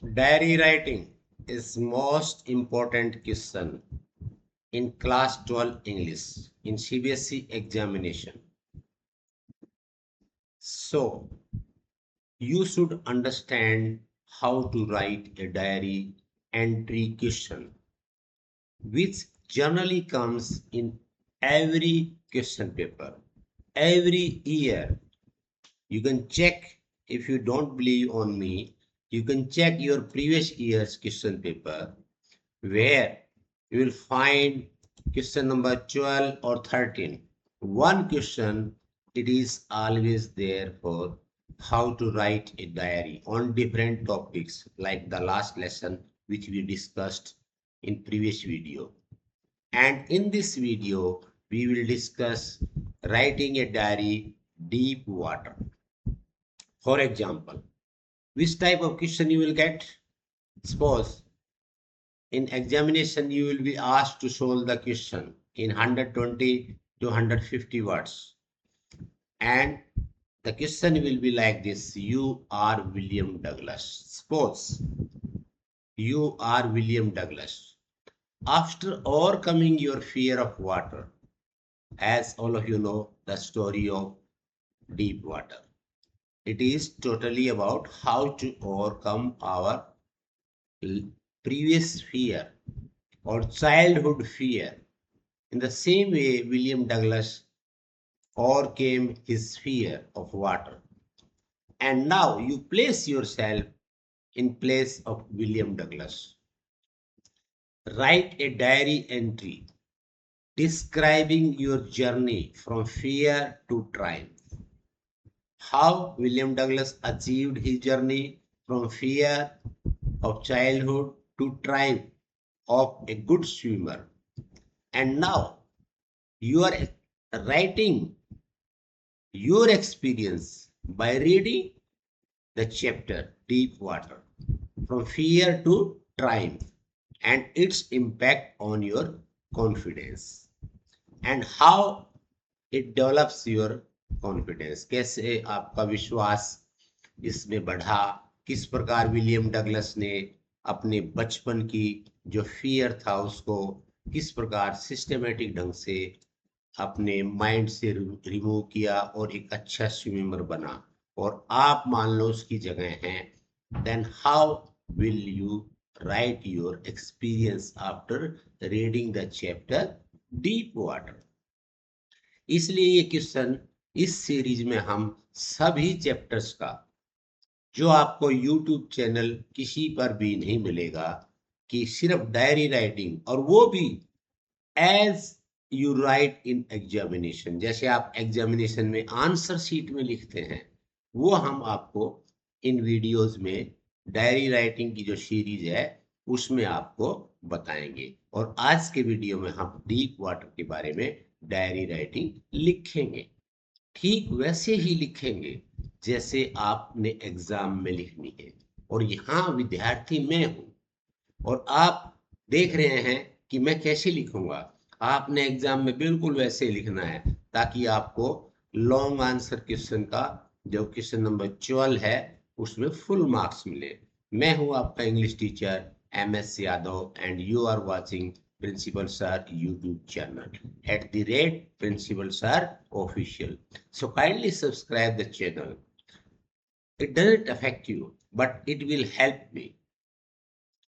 Diary writing is most important question in class 12 English in CBSE examination. So you should understand how to write a diary entry question, which generally comes in every question paper every year. You can check. If you don't believe on me, you can check your previous year's question paper, where you will find question number 12 or 13. One question, it is always there for how to write a diary on different topics, like the last lesson which we discussed in previous video. And in this video, we will discuss writing a diary deep water. For example, which type of question you will get? Suppose in examination you will be asked to solve the question in 120 to 150 words, and the question will be like this: you are William Douglas. Suppose you are William Douglas. After overcoming your fear of water, as all of you know the story of deep water, it is totally about how to overcome our previous fear or childhood fear. In the same way, William Douglas overcame his fear of water. And now you place yourself in place of William Douglas. Write a diary entry describing your journey from fear to triumph. How William Douglas achieved his journey from fear of childhood to triumph of a good swimmer. And now you are writing your experience by reading the chapter Deep Water, from fear to triumph, and its impact on your confidence, and how it develops your confidence. कैसे आपका विश्वास इसमें बढ़ा, किस प्रकार William Douglas ने अपने बचपन की जो फियर था उसको किस प्रकार सिस्टमेटिक ढंग से अपने माइंड से रिमूव किया और एक अच्छा स्विमर बना, और आप मान लो उसकी जगह हैं, then how will you write your experience after reading the chapter deep water. इसलिए ये क्वेश्चन इस सीरीज में हम सभी चैप्टर्स का, जो आपको यूट्यूब चैनल किसी पर भी नहीं मिलेगा, कि सिर्फ डायरी राइटिंग, और वो भी as you write in examination, जैसे आप एग्जामिनेशन में आंसर शीट में लिखते हैं, वो हम आपको इन वीडियोस में डायरी राइटिंग की जो सीरीज है उसमें आपको बताएंगे। और आज के वीडियो में हम डीप वाटर के बारे में डायरी राइटिंग लिखेंगे, ठीक वैसे ही लिखेंगे जैसे आपने एग्जाम में लिखनी है। और यहाँ विद्यार्थी मैं हूँ और आप देख रहे हैं कि मैं कैसे लिखूंगा। आपने एग्जाम में बिल्कुल वैसे लिखना है, ताकि आपको लॉन्ग आंसर क्वेश्चन का जो क्वेश्चन नंबर 12 है उसमें फुल मार्क्स मिले। मैं हूं आपका English teacher MS Yadav, and you are watching Principal Sir YouTube channel @Principal Sir Official. So kindly subscribe the channel. It doesn't affect you, but it will help me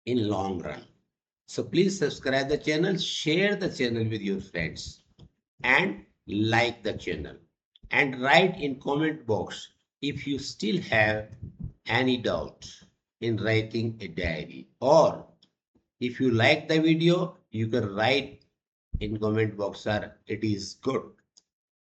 in long run. So please subscribe the channel, share the channel with your friends, and like the channel, and write in comment box if you still have any doubt in writing a diary, or if you like the video you can write in comment box, sir, it is good.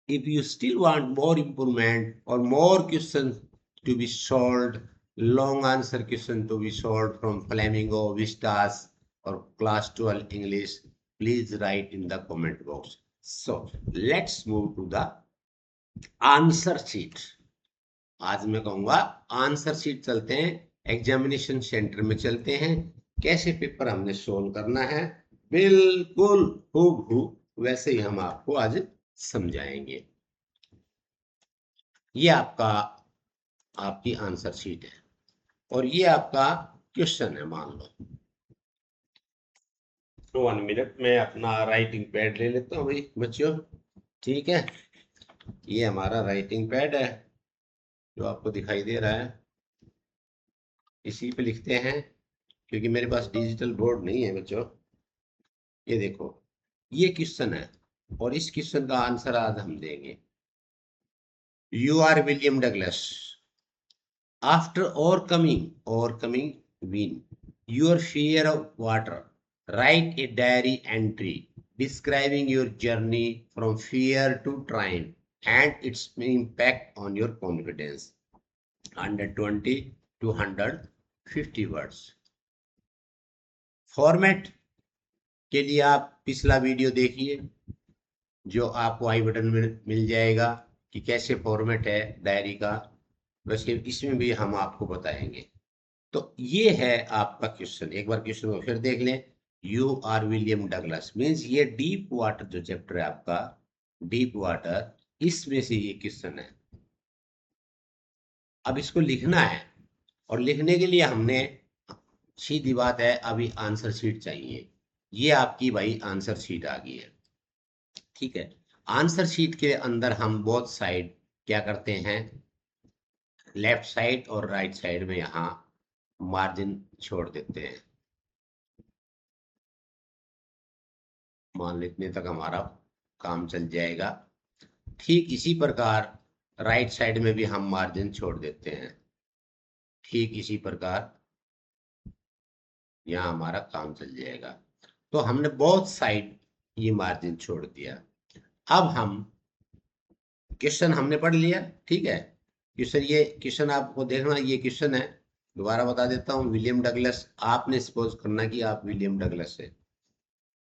If you still want more improvement or more questions to be solved, long answer question to be solved from Flamingo, Vistas, or class 12 English, please write in the comment box. So let's move to the answer sheet. आज मैं कहूंगा answer sheet चलते हैं, examination centre में चलते हैं, कैसे paper हमने सोल्व करना है, बिल्कुल हूबहू वैसे ही हम आपको आज समझाएंगे। ये आपका आपकी आंसर शीट है, और ये आपका क्वेश्चन है, मान लो। 1 मिनट में अपना राइटिंग पैड ले लेता हूँ भाई बच्चों। ठीक है, ये हमारा राइटिंग पैड है जो आपको दिखाई दे रहा है, इसी पे लिखते हैं क्योंकि मेरे पास डिजिटल बोर्ड नहीं है बच्चों। ये देखो, ये क्वेश्चन है और इस क्वेश्चन का आंसर आज हम देंगे। You are William Douglas, after overcoming win your fear of water, write a diary entry describing your journey from fear to triumph and its impact on your confidence. 120 to 150 words. Format के लिए आप पिछला video देखिए जो आपको आई button में मिल जाएगा कि कैसे फॉर्मेट है डायरी का, वैसे इसमें भी हम आपको बताएंगे। तो ये है आपका क्वेश्चन, एक बार क्वेश्चन को फिर देख लें। You are William Douglas means ये डीप वाटर जो चैप्टर है आपका, डीप वाटर, इसमें से ये क्वेश्चन है। अब इसको लिखना है और लिखने के लिए हमने, सीधी बात है, अभी आंसर शीट चाहिए। ये आपकी भाई आंसर शीट आ गई है। ठीक है, आंसर शीट के अंदर हम बोथ साइड क्या करते हैं, लेफ्ट साइड और राइट साइड में यहाँ मार्जिन छोड़ देते हैं। मान लो इतने तक हमारा काम चल जाएगा। ठीक इसी प्रकार राइट साइड में भी हम मार्जिन छोड़ देते हैं। ठीक इसी प्रकार यहाँ हमारा काम चल जाएगा। तो हमने बोथ साइड ये मार्जिन छोड़ दिया। अब हम क्वेश्चन हमने पढ़ लिया। ठीक है, क्वेश्चन, ये क्वेश्चन आपको देखना, ये क्वेश्चन है, दोबारा बता देता हूँ। विलियम डगलस, आपने सपोज करना कि आप विलियम डगलस है,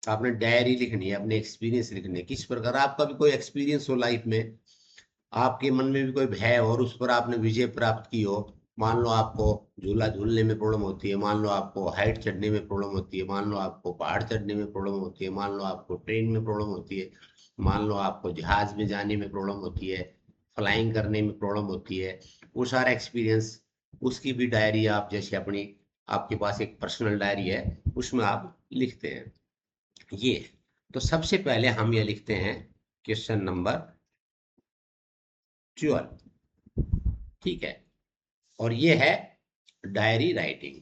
आपने डायरी लिखनी है, अपने एक्सपीरियंस लिखने, किस प्रकार आपका भी कोई एक्सपीरियंस हो लाइफ में, आपके मन में भी कोई भय और उस पर आपने विजय प्राप्त की हो। मान लो आपको झूला झूलने में प्रॉब्लम होती है, मान लो आपको हाइट चढ़ने में प्रॉब्लम होती है, मान लो आपको पहाड़ चढ़ने में प्रॉब्लम होती है, मान लो आपको ट्रेन में प्रॉब्लम होती है, मान लो आपको जहाज में जाने में प्रॉब्लम होती है, फ्लाइंग करने में प्रॉब्लम होती है, वो सारा एक्सपीरियंस, उसकी भी डायरी आप जैसे अपनी, आपके पास एक पर्सनल डायरी है, उसमें आप लिखते हैं। ये तो सबसे पहले हम ये लिखते हैं क्वेश्चन नंबर 12। ठीक है, और ये है डायरी राइटिंग,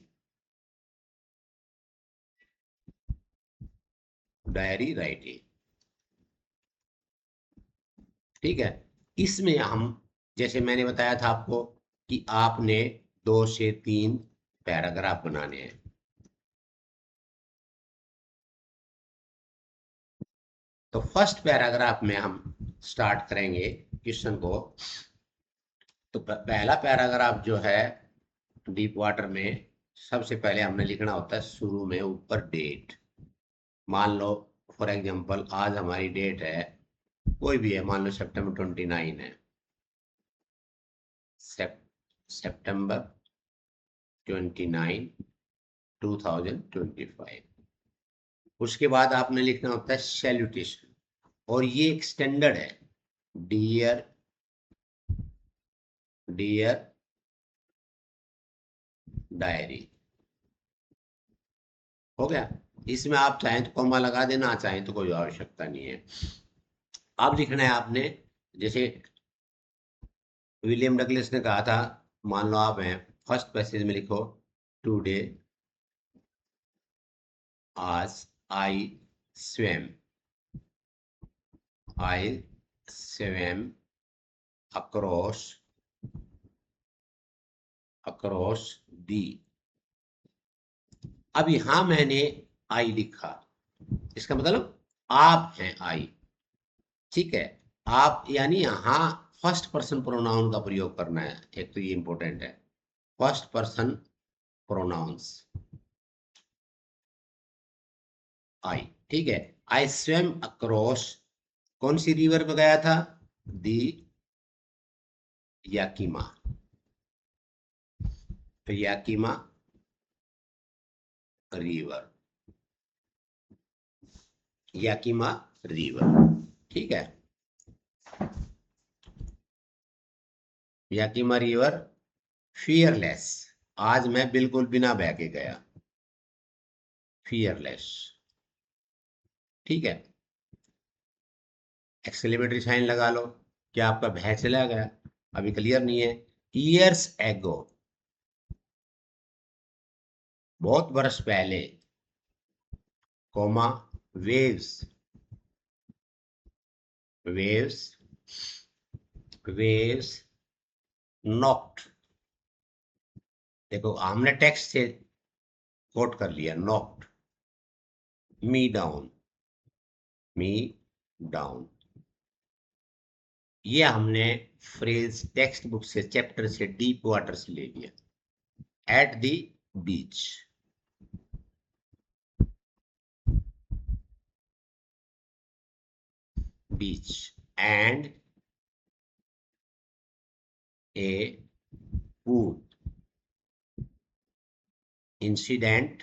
डायरी राइटिंग। ठीक है, इसमें हम, जैसे मैंने बताया था आपको कि आपने 2 से 3 पैराग्राफ बनाने हैं। तो फर्स्ट पैराग्राफ में हम स्टार्ट करेंगे क्वेश्चन को। तो पहला पैराग्राफ जो है डीप वाटर में, सबसे पहले हमने लिखना होता है शुरू में ऊपर डेट। मान लो फॉर एग्जांपल आज हमारी डेट है, कोई भी है, मान लो सितंबर 29 है, सितंबर 29 2025। उसके बाद आपने लिखना होता है सैल्यूटेशन, और ये एक स्टैंडर्ड है, डियर, डियर डायरी। हो गया, इसमें आप चाहें तो कॉमा लगा देना, चाहें तो कोई आवश्यकता नहीं है। अब लिखना है आपने, जैसे विलियम डगलस ने कहा था, मान लो आप हैं, फर्स्ट पैसेज में लिखो, टुडे आज आई swam, I swam across the। अब यहां मैंने आई लिखा, इसका मतलब आप हैं आई। ठीक है, आप यानी यहां फर्स्ट पर्सन प्रोनाउन का प्रयोग करना है, एक तो ये इंपॉर्टेंट है, फर्स्ट पर्सन प्रोनाउंस, आई। ठीक है, आई स्वेम अक्रॉस, कौन सी रिवर पे गया था, दी याकीमा, तो याकीमा रिवर, याकीमा रिवर। ठीक है, याकीमा रिवर, फियरलेस, आज मैं बिल्कुल बिना बह के गया, फियरलेस। ठीक है, एक्सक्लेमेटरी साइन लगा लो। क्या आपका भय चला गया? अभी क्लियर नहीं है। ईयर्स एगो, बहुत वर्ष पहले, comma, waves, waves, waves knocked. देखो हमने टेक्स्ट से कोट कर लिया, knocked me down, me down. ये हमने फ्रेज टेक्स्ट बुक से, चैप्टर से, डीप वाटर से ले लिया। At the beach, beach, and a wood incident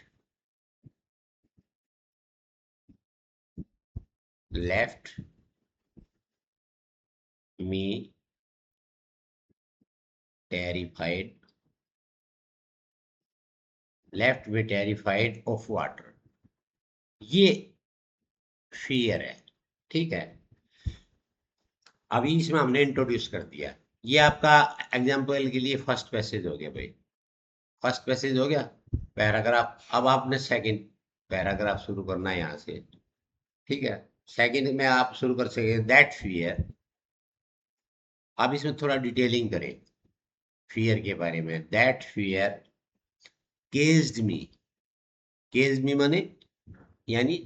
left me terrified, left me terrified of water. ये फियर है। ठीक है, अभी इसमें हमने इंट्रोड्यूस कर दिया। ये आपका एग्जाम्पल के लिए फर्स्ट पैसेज हो गया भाई, फर्स्ट पैसेज हो गया। पैराग्राफ, अब आपने सेकंड पैराग्राफ शुरू करना है यहाँ से। ठीक है, सेकंड में आप शुरू कर सके दैट फियर। अब इसमें थोड़ा डिटेलिंग करें फियर के बारे में। That fear caged me, caged me माने यानी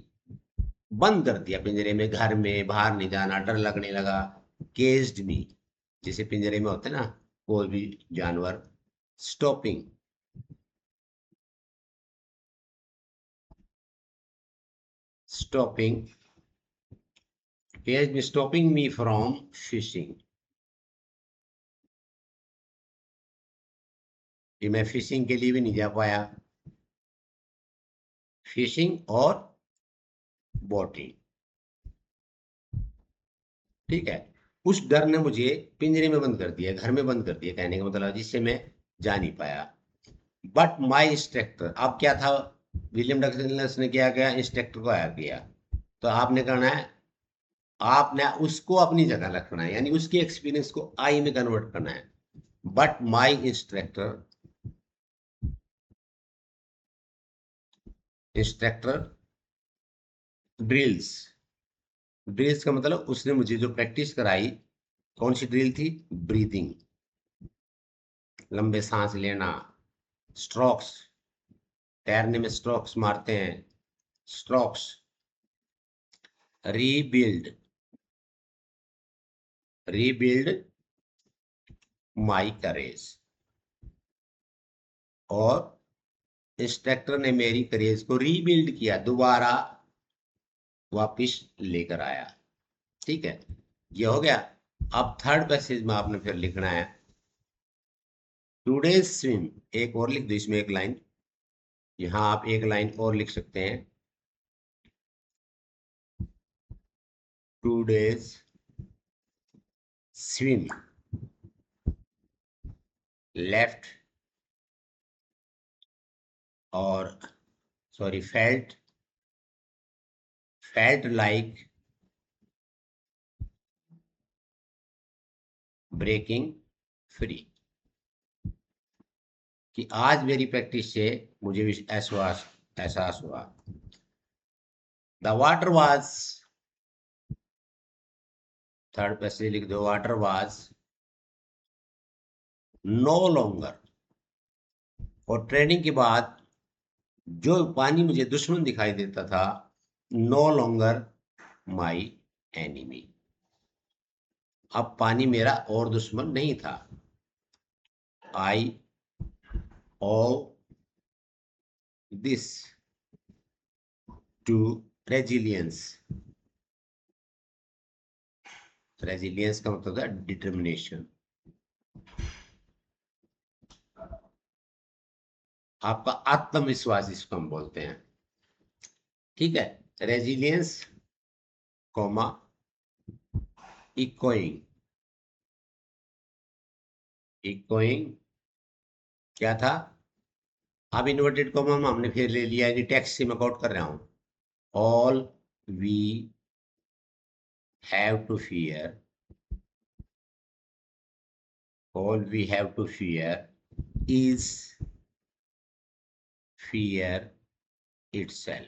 बंद कर दिया पिंजरे में, घर में बाहर नहीं जाना, डर लगने लगा। केज्ड मी, जैसे पिंजरे में होते ना कोई भी जानवर। Stopping, stopping, caged me, stopping me from fishing, कि मैं फिशिंग के लिए भी नहीं जा पाया। फिशिंग और बोटिंग। ठीक है, उस डर ने मुझे पिंजरे में बंद कर दिया, घर में बंद कर दिया, कहने का मतलब जिससे मैं जा नहीं पाया। बट माई इंस्ट्रक्टर, अब क्या था, विलियम डगलस ने क्या किया, इंस्ट्रक्टर को हायर किया। तो आपने करना है, आपने उसको अपनी जगह रखना है, यानी उसके एक्सपीरियंस को आई में कन्वर्ट करना है। But my instructor, instructor drills, drills का मतलब उसने मुझे जो प्रैक्टिस कराई, कौन सी ड्रिल थी? ब्रीदिंग, लंबे सांस लेना। स्ट्रोक्स, तैरने में स्ट्रोक्स मारते हैं, स्ट्रोक्स। रीबिल्ड, रीबिल्ड माई करेज, और इंस्ट्रक्टर ने मेरी करेज को रीबिल्ड किया, दोबारा वापिस लेकर आया। ठीक है, ये हो गया। अब थर्ड पैसेज में आपने फिर लिखना है टूडेज स्विम। एक और लिख दो इसमें, एक लाइन, यहां आप एक लाइन और लिख सकते हैं। टूडेज स्विम लेफ्ट, और sorry felt, felt like breaking free, कि आज मेरी प्रैक्टिस से मुझे भी एहसास एहसास हुआ। The water was, third passage लिख दो, वाटर वाज नो लॉन्गर, और ट्रेनिंग के बाद जो पानी मुझे दुश्मन दिखाई देता था, नो लॉन्गर माई एनिमी, अब पानी मेरा और दुश्मन नहीं था। आई owe this to resilience, resilience का मतलब है डिटर्मिनेशन, आपका आत्मविश्वास इसको हम बोलते हैं। ठीक है, रेजिलियंस कॉमा इकोइंग, इकोइंग क्या था? अब इन्वर्टेड कॉमा में हमने फिर ले लिया, यानी टेक्स्ट से मैं आउट कर रहा हूं, all we have to fear, all we have to fear is fear itself।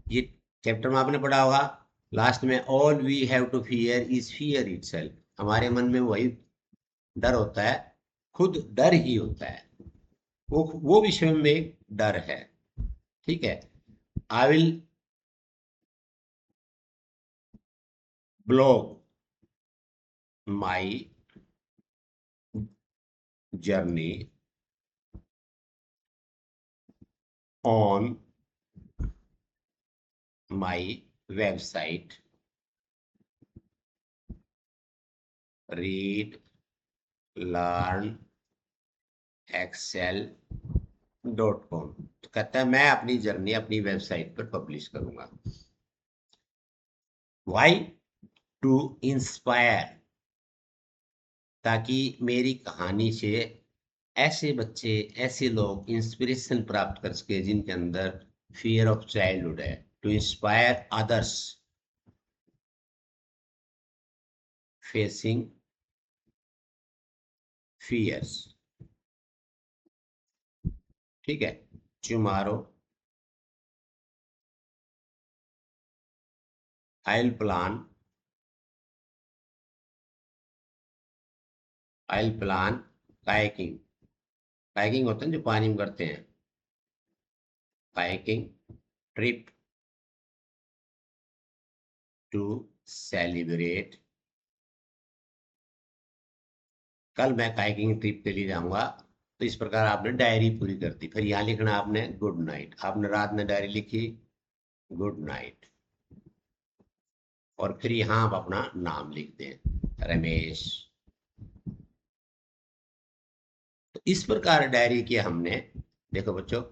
ये चैप्टर में आपने पढ़ा होगा, लास्ट में all we have to fear is fear itself. हमारे मन में वही डर होता है, खुद डर ही होता है, वो विषय में एक डर है। ठीक है, I will blog my journey on my website read learn excel.com। तो कहता है मैं अपनी जर्नी अपनी वेबसाइट पर पब्लिश करूंगा। वाई? टू इंस्पायर, ताकि मेरी कहानी से ऐसे बच्चे, ऐसे लोग इंस्पिरेशन प्राप्त कर सके जिनके अंदर फियर ऑफ चाइल्डहुड है। To inspire others facing fears. ठीक है, tomorrow I will plan kayaking. Kayaking होता है जो पानी में करते हैं, कायाकिंग ट्रिप टू सेलिब्रेट। कल मैं काइकिंग ट्रिप के लिए जाऊंगा। तो इस प्रकार आपने डायरी पूरी कर दी। फिर यहाँ लिखना आपने गुड नाइट। आपने रात में डायरी लिखी गुड नाइट, और फिर यहाँ आप अपना नाम लिख दें रमेश। तो इस प्रकार डायरी के हमने, देखो बच्चों,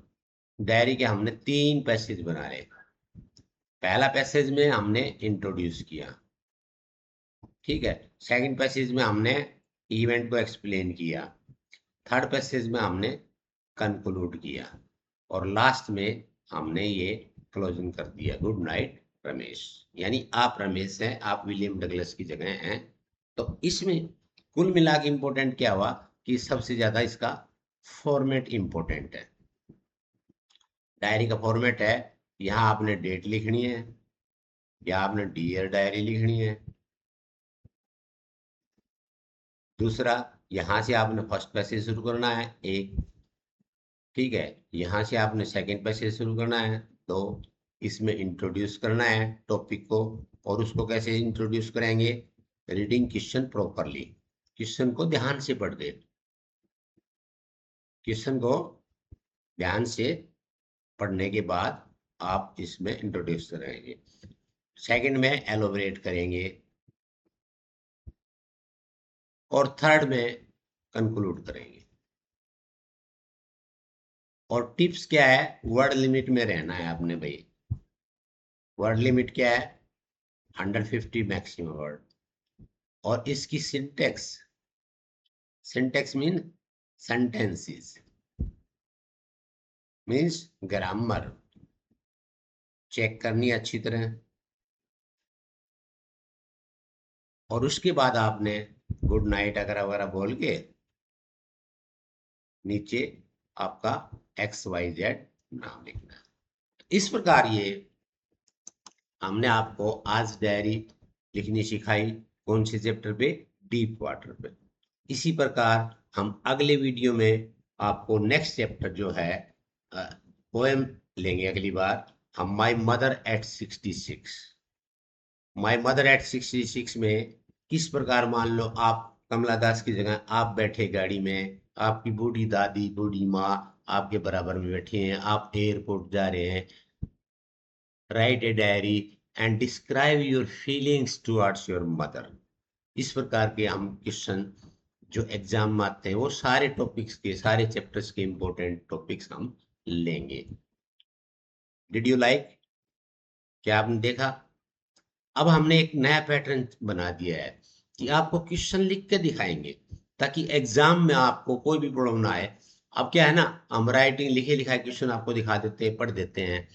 डायरी के हमने 3 पैसेज बना रहे। पहला पैसेज में हमने इंट्रोड्यूस किया, ठीक है। सेकंड पैसेज में हमने इवेंट को एक्सप्लेन किया। थर्ड पैसेज में हमने कंक्लूड किया, और लास्ट में हमने ये क्लोजिंग कर दिया गुड नाइट रमेश। यानी आप रमेश हैं, आप विलियम डगलस की जगह हैं। तो इसमें कुल मिला के इंपॉर्टेंट क्या हुआ कि सबसे ज्यादा इसका फॉर्मेट इंपॉर्टेंट है। डायरी का फॉर्मेट है, यहाँ आपने डेट लिखनी है, या आपने डियर डायरी लिखनी है। दूसरा, यहाँ से आपने फर्स्ट पैसेज शुरू करना है एक, ठीक है। यहाँ से आपने सेकंड पैसेज शुरू करना है 2। इसमें इंट्रोड्यूस करना है टॉपिक को, और उसको कैसे इंट्रोड्यूस करेंगे? रीडिंग क्वेश्चन प्रॉपरली, क्वेश्चन को ध्यान से पढ़ दे, क्वेश्चन को ध्यान से पढ़ने के बाद आप इसमें इंट्रोड्यूस करेंगे। सेकंड में एलोबरेट करेंगे, और थर्ड में कंक्लूड करेंगे। और टिप्स क्या है? वर्ड लिमिट में रहना है आपने भाई। वर्ड लिमिट क्या है? 150 मैक्सिमम वर्ड। और इसकी syntax, syntax mean sentences, means grammar check करनी अच्छी तरह। और उसके बाद आपने गुड नाइट अगर वगैरह बोल के नीचे आपका XYZ नाम लिखना है। इस प्रकार ये हमने आपको आज डायरी लिखनी सिखाई। कौन से चैप्टर पे? डीप वाटर पे। इसी प्रकार हम अगले वीडियो में आपको नेक्स्ट चैप्टर जो है पोएम लेंगे अगली बार हम, my mother eight 66। My mother eight 66 में किस प्रकार, मान लो आप कमला दास की जगह आप बैठे गाड़ी में, आपकी बूढ़ी दादी, बूढ़ी माँ आपके बराबर में बैठी हैं, आप एयरपोर्ट जा रहे हैं। Right a diary and describe your feelings towards your mother. इस प्रकार के हम क्वेश्चन जो एग्जाम में आते हैं, वो सारे टॉपिक्स के, सारे चैप्टर्स के इंपॉर्टेंट टॉपिक्स हम लेंगे। Did you like? क्या आपने देखा? अब हमने एक नया पैटर्न बना दिया है कि आपको क्वेश्चन लिख के दिखाएंगे, ताकि एग्जाम में आपको कोई भी प्रॉब्लम ना आए। अब क्या है ना, हम राइटिंग लिखे लिखाए क्वेश्चन आपको दिखा देते हैं, पढ़ देते हैं।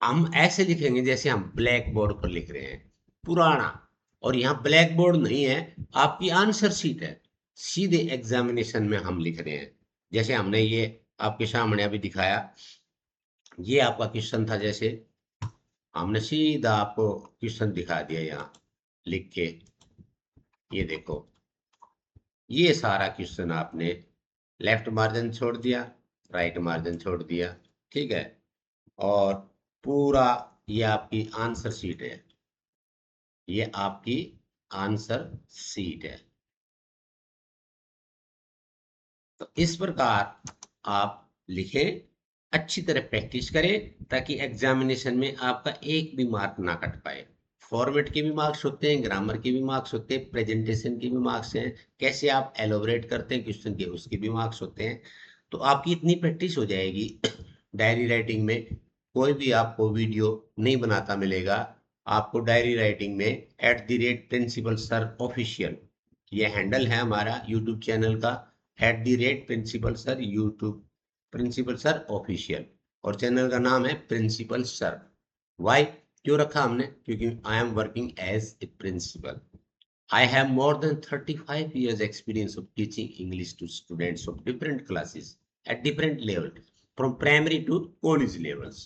हम ऐसे लिखेंगे जैसे हम ब्लैक बोर्ड पर लिख रहे हैं, पुराना। और यहाँ ब्लैक बोर्ड नहीं है, आपकी आंसर शीट है, सीधे एग्जामिनेशन में हम लिख रहे हैं। जैसे हमने ये आपके सामने अभी दिखाया, ये आपका क्वेश्चन था, जैसे हमने सीधा आपको क्वेश्चन दिखा दिया यहाँ लिख के। ये देखो, ये सारा क्वेश्चन आपने लेफ्ट मार्जिन छोड़ दिया, राइट मार्जिन छोड़ दिया, ठीक है। और पूरा ये आपकी आंसर शीट है, ये आपकी आंसर शीट है। तो इस प्रकार आप लिखें, अच्छी तरह प्रैक्टिस करें, ताकि एग्जामिनेशन में आपका एक भी मार्क ना कट पाए। फॉर्मेट के भी मार्क्स होते हैं, ग्रामर के भी मार्क्स होते हैं, प्रेजेंटेशन के भी मार्क्स हैं, कैसे आप एलोबरेट करते हैं क्वेश्चन के, उसके भी मार्क्स होते हैं। तो आपकी इतनी प्रैक्टिस हो जाएगी, डायरी राइटिंग में कोई भी आपको वीडियो नहीं बनाता मिलेगा। आपको डायरी राइटिंग में @प्रिंसिपल सर ऑफिशियल, ये हैंडल है हमारा यूट्यूब चैनल का, @प्रिंसिपल sir YouTube, principal sir official, और चैनल का नाम है प्रिंसिपल सर। वाई क्यों रखा हमने? क्योंकि I am working as a principal. I have more than 35 years experience of teaching English to students of different classes at different levels, from primary to college levels.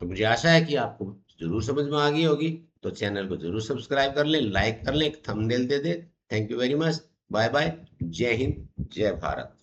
तो मुझे आशा है कि आपको जरूर समझ में आ गई होगी। तो चैनल को जरूर सब्सक्राइब कर लें, लाइक कर लें, एक थंबनेल दे दे। Thank you very much, bye bye, जय हिंद, जय भारत।